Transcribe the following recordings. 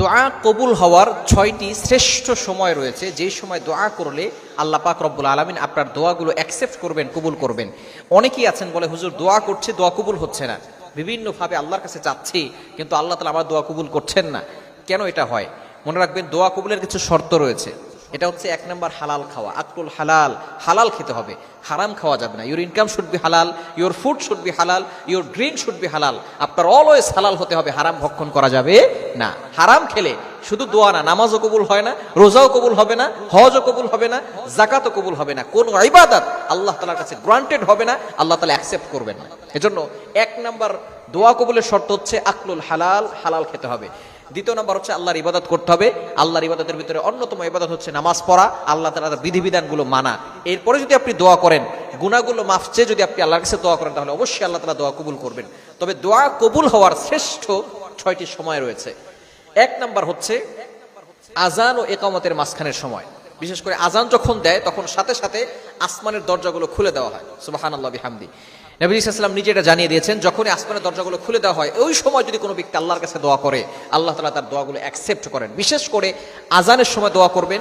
দোয়া কবুল হওয়ার 6টি শ্রেষ্ঠ সময় রয়েছে, যেই সময় দোয়া করলে আল্লাহ পাক রব্বুল আলামিন আপনার দোয়াগুলো অ্যাকসেপ্ট করবেন, কবুল করবেন। অনেকেই আছেন বলে, হুজুর দোয়া করছে, দোয়া কবুল হচ্ছে না, বিভিন্নভাবে আল্লাহর কাছে চাচ্ছি কিন্তু আল্লাহ তাআলা আমার দোয়া কবুল করছেন না। কেন এটা হয়? মনে রাখবেন, দোয়া কবুলের কিছু শর্ত রয়েছে। এটা হচ্ছে 1 নম্বর হালাল খাওয়া, আকলুল হালাল, হালাল খেতে হবে, হারাম খাওয়া যাবে না। ইউর ইনকাম শুড বি হালাল, ইউর ফুড শুড বি হালাল, ইউর ড্রিঙ্ক শুড বি হালাল। আপনার অলওয়েজ হালাল হতে হবে, হারাম ভক্ষণ করা যাবে না। হারাম খেলে শুধু দোয়া না, নামাজও কবুল হয় না, রোজাও কবুল হবে না, হজও কবুল হবে না, জাকাতও কবুল হবে না, কোন ইবাদত আল্লাহ তাআলার কাছে গ্রান্টেড হবে না, আল্লাহ তাআলা অ্যাকসেপ্ট করবেন না। এজন্য 1 নম্বর দোয়া কবুলের শর্ত হচ্ছে আকলুল হালাল, হালাল খেতে হবে। 2 নম্বর হচ্ছে আল্লাহর ইবাদত করতে হবে। আল্লাহর ইবাদতের ভিতরে অন্যতম ইবাদত হচ্ছে নামাজ পড়া, আল্লাহ তাআলার বিধিবিধানগুলো মানা। এরপরে যদি আপনি দোয়া করেন, গুনাহগুলো মাফ চেয়ে যদি আপনি আল্লাহর কাছে দোয়া করেন, তাহলে অবশ্যই আল্লাহ তাআলা দোয়া কবুল করবেন। তবে দোয়া কবুল হওয়ার শ্রেষ্ঠ 6টি সময় রয়েছে। 1 নম্বর হচ্ছে আজান ও ইকামতের মাঝখানের সময়। বিশেষ করে আজান যখন দেয়, তখন সাথে সাথে আসমানের দরজাগুলো খুলে দেওয়া হয়। সুবহানাল্লাহ বিহামদি। নবী সাল্লাল্লাহু আলাইহি ওয়াসাল্লাম নিজে এটা জানিয়ে দিয়েছেন, যখনই আসমানের দরজাগুলো খুলে দেওয়া হয়, ওই সময় যদি কোনো ব্যক্তি আল্লাহর কাছে দোয়া করে, আল্লাহ তাআলা তার দোয়াগুলো অ্যাকসেপ্ট করেন। বিশেষ করে আজানের সময় দোয়া করবেন,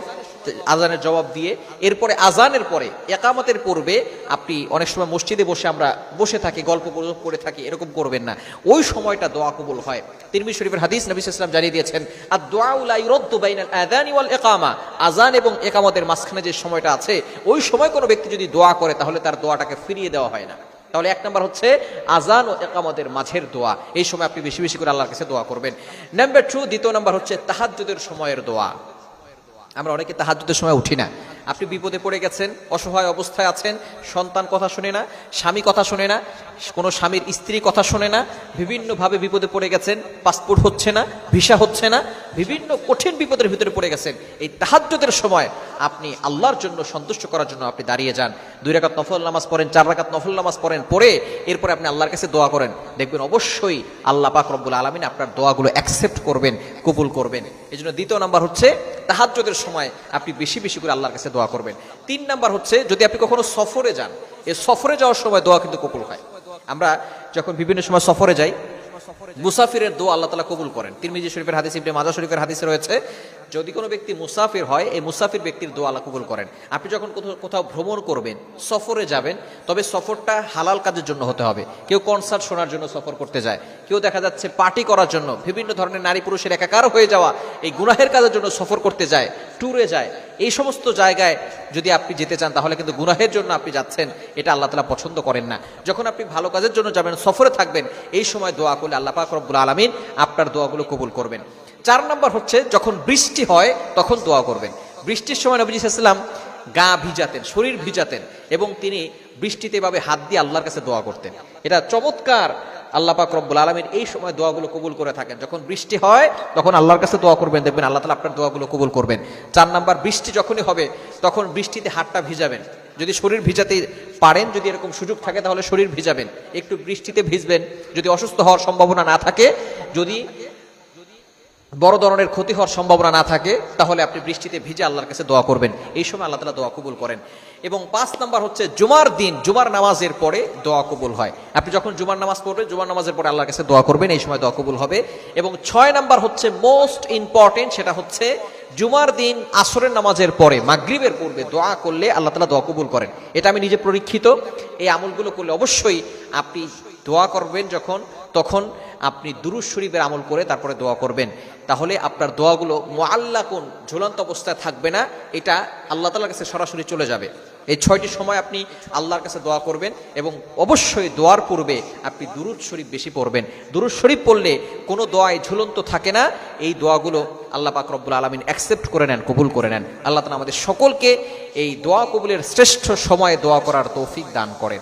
আজানের জবাব দিয়ে। এরপরে আজানের পরে ইকামতের পূর্বে আপনি অনেক সময় মসজিদে বসে আমরা বসে থাকি, গল্প করে থাকি, এরকম করবেন না। ওই সময়টা দোয়া কবুল হয়। তিরমিজি শরীফের হাদিস, নবী সাল্লাল্লাহু আলাইহি ওয়াসাল্লাম জানিয়ে দিয়েছেন, আদ-দুআউ লা ইউরাদ্দু বাইনাল আযানি ওয়াল ইকামা। আজান এবং ইকামতের মাঝখানে যে সময়টা আছে, ওই সময় কোনো ব্যক্তি যদি দোয়া করে, তাহলে তার দোয়াটাকে ফিরিয়ে দেওয়া হয় না। তাহলে 1 নম্বর হচ্ছে আজান ও ইকামতের মাঝের দোয়া। এই সময় আপনি বেশি বেশি করে আল্লাহর কাছে দোয়া করবেন। নাম্বার 2, 2 নম্বর হচ্ছে তাহাজ্জুদের সময়ের দোয়া। আমরা অনেকে তাহাজ্জুদের সময় উঠি না। আপনি বিপদে পড়ে গেছেন, অসহায় অবস্থায় আছেন, সন্তান কথা শুনে না, স্বামী কথা শুনে না, কোনো স্বামীর স্ত্রী কথা শুনে না, বিভিন্নভাবে বিপদে পড়ে গেছেন, পাসপোর্ট হচ্ছে না, ভিসা হচ্ছে না, বিভিন্ন কঠিন বিপদের ভিতরে পড়ে গেছেন। এই তাহাজ্জুদের সময় আপনি আল্লাহর জন্য সন্তুষ্ট করার জন্য আপনি দাঁড়িয়ে যান, 2 রাকাত নফল নামাজ পড়েন, 4 রাকাত নফল নামাজ পড়েন, পড়ে এরপরে আপনি আল্লাহর কাছে দোয়া করেন। দেখবেন অবশ্যই আল্লাহ পাক রব্বুল আলামিন আপনার দোয়াগুলো অ্যাকসেপ্ট করবেন, কবুল করবেন। এজন্য 2 নম্বর হচ্ছে তাহাজ্জুদের সময় আপনি বেশি বেশি করে আল্লাহর কাছে দোয়া করবেন। 3 নম্বর হচ্ছে যদি আপনি কখনো সফরে যান, এই সফরে যাওয়ার সময় দোয়া কিন্তু কবুল হয়। আমরা যখন বিভিন্ন সময় সফরে যাই, মুসাফিরের দোয়া আল্লাহ তাআলা কবুল করেন। তিরমিজি শরীফের হাদিস, ইবনে মাজাহ শরীফের হাদিসে রয়েছে, যদি কোনো ব্যক্তি মুসাফির হয়, এই মুসাফির ব্যক্তির দোয়া আল্লাহ কবুল করেন। আপনি যখন কোথাও ভ্রমণ করবেন, সফরে যাবেন, তবে সফরটা হালাল কাজের জন্য হতে হবে। কেউ কনসার্ট শোনার জন্য সফর করতে যায়, কেউ দেখা যাচ্ছে পার্টি করার জন্য, বিভিন্ন ধরনের নারী পুরুষের একাকার হয়ে যাওয়া এই গুনাহের কাজের জন্য সফর করতে যায়, ট্যুরে যায়। এই সমস্ত জায়গায় যদি আপনি যেতে চান, তাহলে কিন্তু গুনাহের জন্য আপনি যাচ্ছেন, এটা আল্লাহ তাআলা পছন্দ করেন না। যখন আপনি ভালো কাজের জন্য যাবেন, সফরে থাকবেন, এই সময় দোয়া করলে আল্লাহ পাক রব্বুল আলামিন আপনার দোয়াগুলো কবুল করবেন। 4 নম্বর হচ্ছে যখন বৃষ্টি হয়, তখন দোয়া করবেন। বৃষ্টির সময় নবী সাল্লাল্লাহু আলাইহি ওয়াসাল্লাম গা ভিজাতেন, শরীর ভিজাতেন, এবং তিনি বৃষ্টিতে এভাবে হাত দিয়ে আল্লাহর কাছে দোয়া করতেন। এটা চমৎকার। আল্লাহ পাক রব্বুল আলামিন এই সময় দোয়াগুলো কবুল করে থাকেন। যখন বৃষ্টি হয়, তখন আল্লাহর কাছে দোয়া করবেন, দেখবেন আল্লাহ তাআলা আপনার দোয়াগুলো কবুল করবেন। 4 নম্বর, বৃষ্টি যখনই হবে, তখন বৃষ্টিতে হাতটা ভিজাবেন। যদি শরীর ভিজাতে পারেন, যদি এরকম সুযোগ থাকে, তাহলে শরীর ভিজাবেন, একটু বৃষ্টিতে ভিজবেন। যদি অসুস্থ হওয়ার সম্ভাবনা না থাকে, যদি বড় ধরনের ক্ষতি হওয়ার সম্ভাবনা না থাকে, তাহলে আপনি বৃষ্টিতে ভিজে আল্লাহর কাছে দোয়া করবেন। এই সময় আল্লাহ তাআলা দোয়া কবুল করেন। এবং 5 নম্বর হচ্ছে জুমার দিন, জুমার নামাজের পরে দোয়া কবুল হয়। আপনি যখন জুমার নামাজ পড়বেন, জুমার নামাজের পরে আল্লাহর কাছে দোয়া করবেন, এই সময় দোয়া কবুল হবে। এবং 6 নম্বর হচ্ছে মোস্ট ইম্পর্টেন্ট, সেটা হচ্ছে জুমার দিন আসরের নামাজের পরে, মাগরিবের পূর্বে দোয়া করলে আল্লাহ তাআলা দোয়া কবুল করেন। এটা আমি নিজে পরীক্ষিত। এই আমলগুলো করলে অবশ্যই আপনি দোয়া করবেন যখন, তখন আপনি দুরূদ শরীফের আমল করে তারপরে দোয়া করবেন। তাহলে আপনার দোয়াগুলো মুআল্লাকুন, ঝুলন্ত অবস্থায় থাকবে না, এটা আল্লাহ তাআলার কাছে সরাসরি চলে যাবে। এই 6টি সময় আপনি আল্লাহর কাছে দোয়া করবেন, এবং অবশ্যই দোয়ার পূর্বে আপনি দুরূদ শরীফ বেশি পড়বেন। দুরূদ শরীফ পড়লে কোনো দোয়াই ঝুলন্ত থাকে না। এই দোয়াগুলো আল্লাহ পাক রব্বুল আলামিন অ্যাকসেপ্ট করে নেন, কবুল করে নেন। আল্লাহ তাআলা আমাদের সকলকে এই দোয়া কবুলের শ্রেষ্ঠ সময়ে দোয়া করার তৌফিক দান করেন।